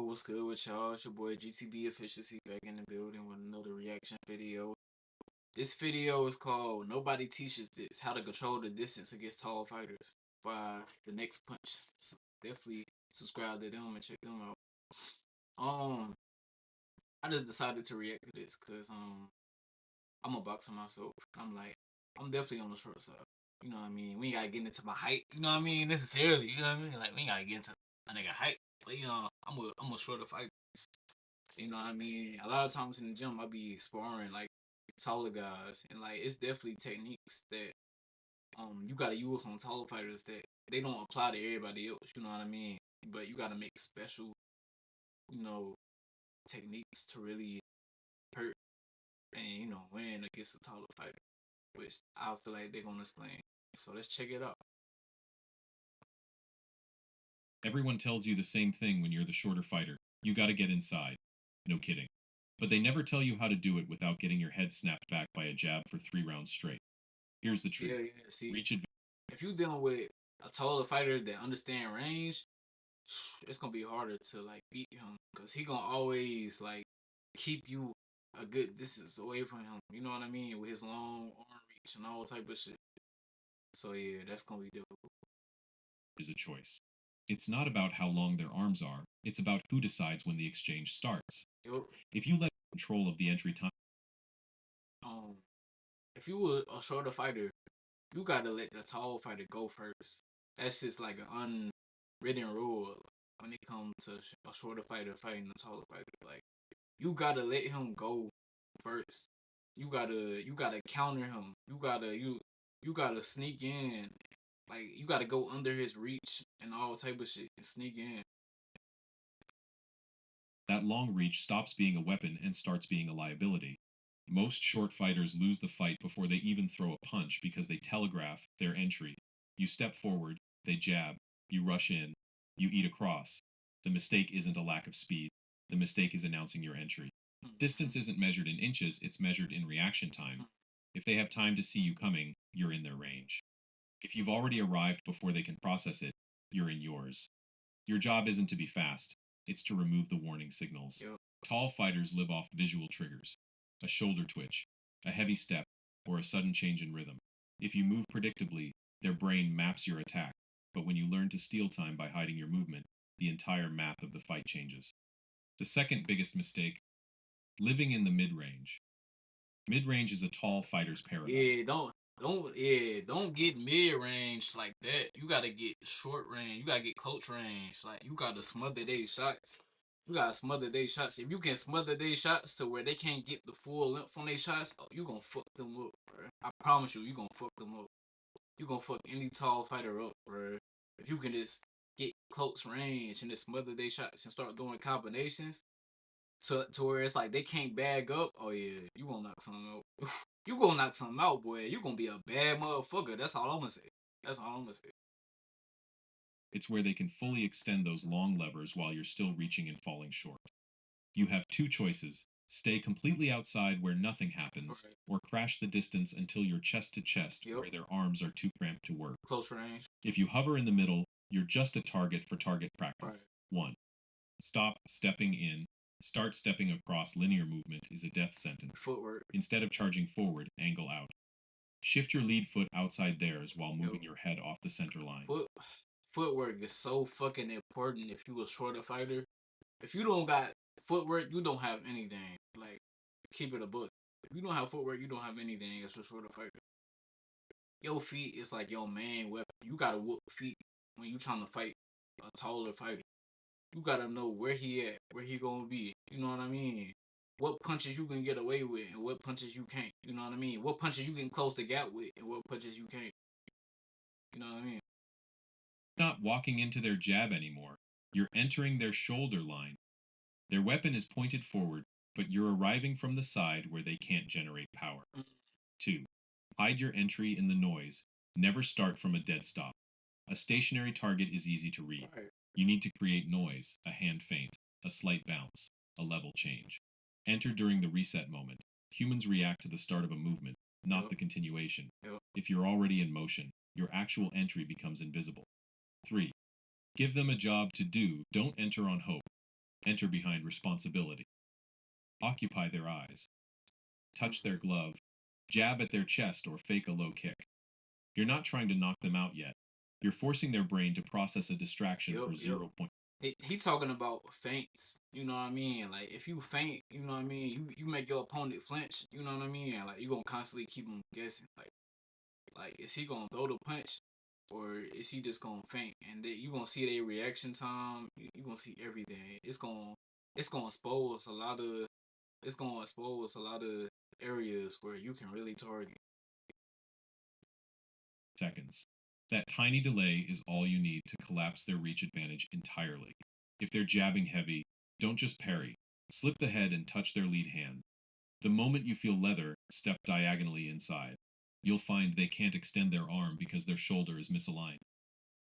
what's good with y'all? It's your boy GTB Efficiency back in the building with another reaction video. This video is called Nobody Teaches This, How to Control the Distance Against Tall Fighters by The Next Punch. So definitely subscribe to them and check them out. I just decided to react to this because I'm a boxer myself. I'm definitely on the short side. You know what I mean? We ain't gotta get into my height, you know what I mean, necessarily. You know what I mean? Like we ain't gotta get into a nigga height. But I'm a shorter fighter. You know what I mean? A lot of times in the gym, I be sparring like taller guys, and like it's definitely techniques that you gotta use on taller fighters that they don't apply to everybody else. You know what I mean? But you gotta make special, you know, techniques to really hurt and win against a taller fighter, which I feel like they're gonna explain. So let's check it out. Everyone tells you the same thing when you're the shorter fighter. You gotta get inside. No kidding. But they never tell you how to do it without getting your head snapped back by a jab for 3 rounds straight. Here's the truth. Yeah. See, Reach advantage. if you dealing with a taller fighter that understand range, it's gonna be harder to like beat him because he gonna always like keep you a good distance away from him. You know what I mean? With his long arm reach and all type of shit. So yeah, that's gonna be difficult. Is a choice. It's not about how long their arms are, it's about who decides when the exchange starts. Yep. If you let control of the entry time, Um, if you were a shorter fighter, you gotta let the tall fighter go first. That's just like an unwritten rule when it comes to a shorter fighter fighting a taller fighter. Like you gotta let him go first. You gotta counter him. You gotta sneak in. Like you gotta go under his reach and all type of shit and sneak in. that long reach stops being a weapon and starts being a liability. Most short fighters lose the fight before they even throw a punch because they telegraph their entry. You step forward, they jab, you rush in, you eat across. The mistake isn't a lack of speed, the mistake is announcing your entry. Distance isn't measured in inches, it's measured in reaction time. If they have time to see you coming, you're in their range. If you've already arrived before they can process it, you're in yours. Your job isn't to be fast, it's to remove the warning signals. Yep. Tall fighters live off visual triggers: a shoulder twitch, a heavy step, or a sudden change in rhythm. If you move predictably, their brain maps your attack, but when you learn to steal time by hiding your movement, the entire map of the fight changes. The second biggest mistake: living in the mid-range. Mid-range is a tall fighter's paradise. Yeah, don't get mid range like that. You gotta get short range. You gotta get close range. Like you gotta smother their shots. You gotta smother their shots. If you can smother their shots to where they can't get the full length on their shots, oh, you gonna fuck them up, bro. I promise you, you gonna fuck them up. You gonna fuck any tall fighter up, bro. If you can just get close range and just smother their shots and start doing combinations to where it's like they can't bag up. Oh yeah, you gonna knock something out. You gonna knock something out, boy. You gonna be a bad motherfucker. That's all I'm gonna say. That's all I'm gonna say. It's where they can fully extend those long levers while you're still reaching and falling short. You have two choices: stay completely outside where nothing happens, Right. or crash the distance until you're chest to chest Yep. where their arms are too cramped to work. Close range. If you hover in the middle, you're just a target for target practice. Right. 1. Stop stepping in. Start stepping across. Linear movement is a death sentence. Footwork. Instead of charging forward, angle out. Shift your lead foot outside theirs while moving Yep. your head off the center line. Footwork is so fucking important if you a shorter fighter. If you don't got footwork, you don't have anything. Like, keep it a book. If you don't have footwork, you don't have anything as a shorter fighter. Your feet is like your main weapon. You gotta whoop feet when you trying to fight a taller fighter. You gotta know where he at, where he gonna be. You know what I mean? What punches you can get away with and what punches you can't. You know what I mean? What punches you can close the gap with and what punches you can't. You know what I mean? You're not walking into their jab anymore. You're entering their shoulder line. Their weapon is pointed forward, but you're arriving from the side where they can't generate power. 2. Hide your entry in the noise. Never start from a dead stop. A stationary target is easy to read. Right. You need to create noise, a hand feint, a slight bounce, a level change. Enter during the reset moment. Humans react to the start of a movement, not Yep. the continuation. Yep. If you're already in motion, your actual entry becomes invisible. 3. Give them a job to do, don't enter on hope. Enter behind responsibility. Occupy their eyes. Touch their glove. Jab at their chest or fake a low kick. You're not trying to knock them out yet. You're forcing their brain to process a distraction Yep, for yep. 0 point. He talking about feints, you know what I mean? Like if you feint, you know what I mean, you make your opponent flinch, you know what I mean? Like you gonna constantly keep him guessing. Like is he gonna throw the punch or is he just gonna feint? And then you gonna see their reaction time. You gonna see everything. It's gonna expose a lot of it's gonna expose a lot of areas where you can really target. Seconds. That tiny delay is all you need to collapse their reach advantage entirely. If they're jabbing heavy, don't just parry. Slip the head and touch their lead hand. The moment you feel leather, step diagonally inside. You'll find they can't extend their arm because their shoulder is misaligned.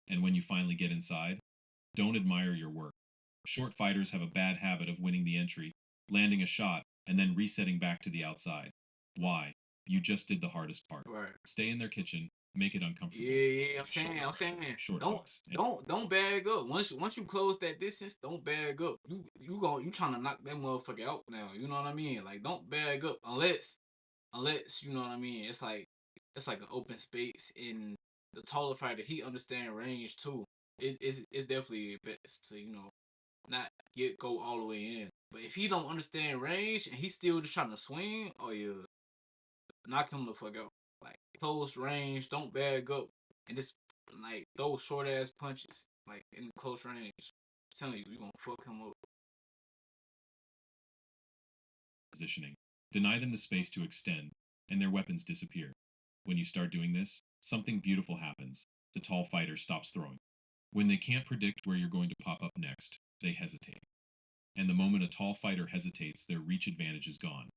And when you finally get inside, don't admire your work. Short fighters have a bad habit of winning the entry, landing a shot, and then resetting back to the outside. Why? You just did the hardest part. Right. Stay in their kitchen, make it uncomfortable. Yeah, I'm saying, Short don't, hooks. don't bag up. Once you close that distance, don't bag up. You trying to knock that motherfucker out now. You know what I mean? Like, don't bag up unless you know what I mean. It's like an open space, and the taller fighter he understand range too. It's definitely best to not go all the way in. But if he don't understand range and he's still just trying to swing, oh yeah, knock him the fuck out. Like close range, don't bag up, and just like throw short ass punches like in close range. I'm telling you, gonna fuck him up. Positioning. Deny them the space to extend, and their weapons disappear. When you start doing this, something beautiful happens. The tall fighter stops throwing. When they can't predict where you're going to pop up next, they hesitate. And the moment a tall fighter hesitates, their reach advantage is gone.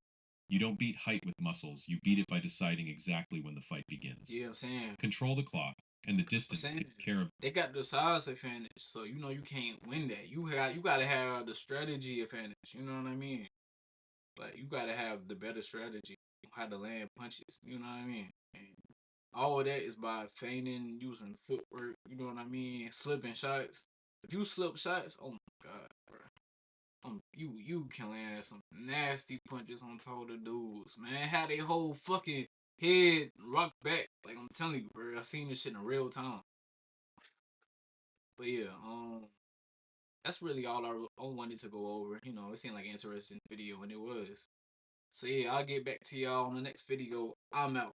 You don't beat height with muscles, you beat it by deciding exactly when the fight begins. Yeah, I'm saying. Control the clock, and the distance takes care of. They got the size advantage, so you can't win that. You gotta have the strategy advantage. You know what I mean? Like you gotta have the better strategy, how to land punches. You know what I mean? And all of that is by feigning, using footwork. You know what I mean? Slipping shots. If you slip shots, oh my god, bro. You can land some nasty punches on taller dudes, man. How they whole fucking head rock back. Like I'm telling you, bro. I seen this shit in real time. But yeah, that's really all I wanted to go over. You know, it seemed like an interesting video, and it was. So yeah, I'll get back to y'all on the next video. I'm out.